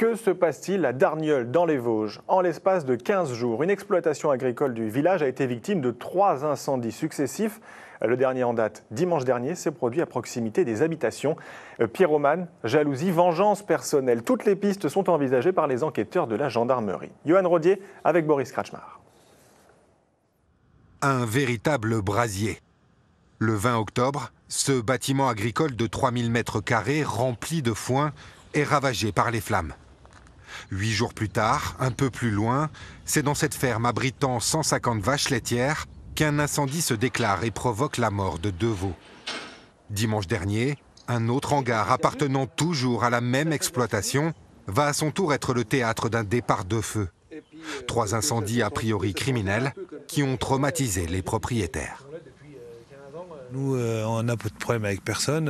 Que se passe-t-il à Darnieulles, dans les Vosges? En l'espace de 15 jours, une exploitation agricole du village a été victime de 3 incendies successifs. Le dernier en date, dimanche dernier, s'est produit à proximité des habitations. Pyromane, jalousie, vengeance personnelle. Toutes les pistes sont envisagées par les enquêteurs de la gendarmerie. Johan Rodier avec Boris Kratchmar. Un véritable brasier. Le 20 octobre, ce bâtiment agricole de 3000 m² rempli de foin est ravagé par les flammes. 8 jours plus tard, un peu plus loin, c'est dans cette ferme abritant 150 vaches laitières qu'un incendie se déclare et provoque la mort de 2 veaux. Dimanche dernier, un autre hangar appartenant toujours à la même exploitation va à son tour être le théâtre d'un départ de feu. 3 incendies a priori criminels qui ont traumatisé les propriétaires. Nous, on n'a pas de problème avec personne,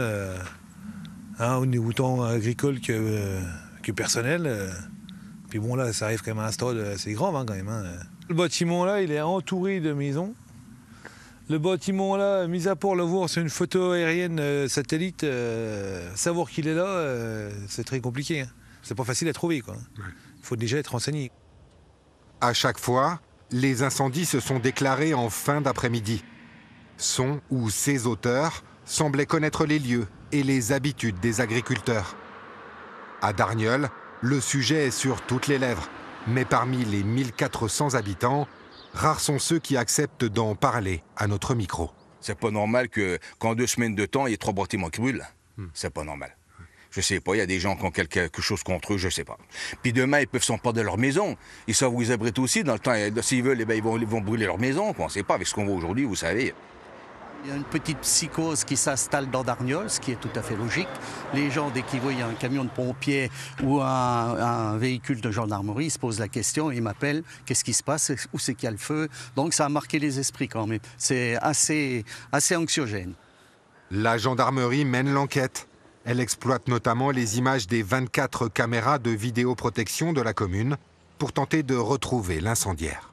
autant agricole que personnel. Puis bon, là, ça arrive quand même à un stade assez grand quand même. Le bâtiment là, il est entouré de maisons. Le bâtiment là, mis à part le voir sur une photo aérienne satellite, savoir qu'il est là, c'est très compliqué. C'est pas facile à trouver, quoi. Il faut déjà être renseigné. À chaque fois, les incendies se sont déclarés en fin d'après-midi. Son ou ses auteurs semblaient connaître les lieux et les habitudes des agriculteurs. À Darnieulles, le sujet est sur toutes les lèvres, mais parmi les 1400 habitants, rares sont ceux qui acceptent d'en parler à notre micro. C'est pas normal qu'en 2 semaines de temps, il y ait 3 bâtiments qui brûlent. C'est pas normal. Je sais pas, il y a des gens qui ont quelque chose contre eux, je sais pas. Puis demain, ils peuvent s'emparer de leur maison. Ils savent où ils abritent aussi. Dans le temps, s'ils veulent, ils vont brûler leur maison. On ne sait pas avec ce qu'on voit aujourd'hui, vous savez. Il y a une petite psychose qui s'installe dans Darnieulles, ce qui est tout à fait logique. Les gens, dès qu'ils voient un camion de pompiers ou un véhicule de gendarmerie, ils se posent la question, ils m'appellent, qu'est-ce qui se passe, où c'est qu'il y a le feu. Donc ça a marqué les esprits quand même. C'est assez anxiogène. La gendarmerie mène l'enquête. Elle exploite notamment les images des 24 caméras de vidéoprotection de la commune pour tenter de retrouver l'incendiaire.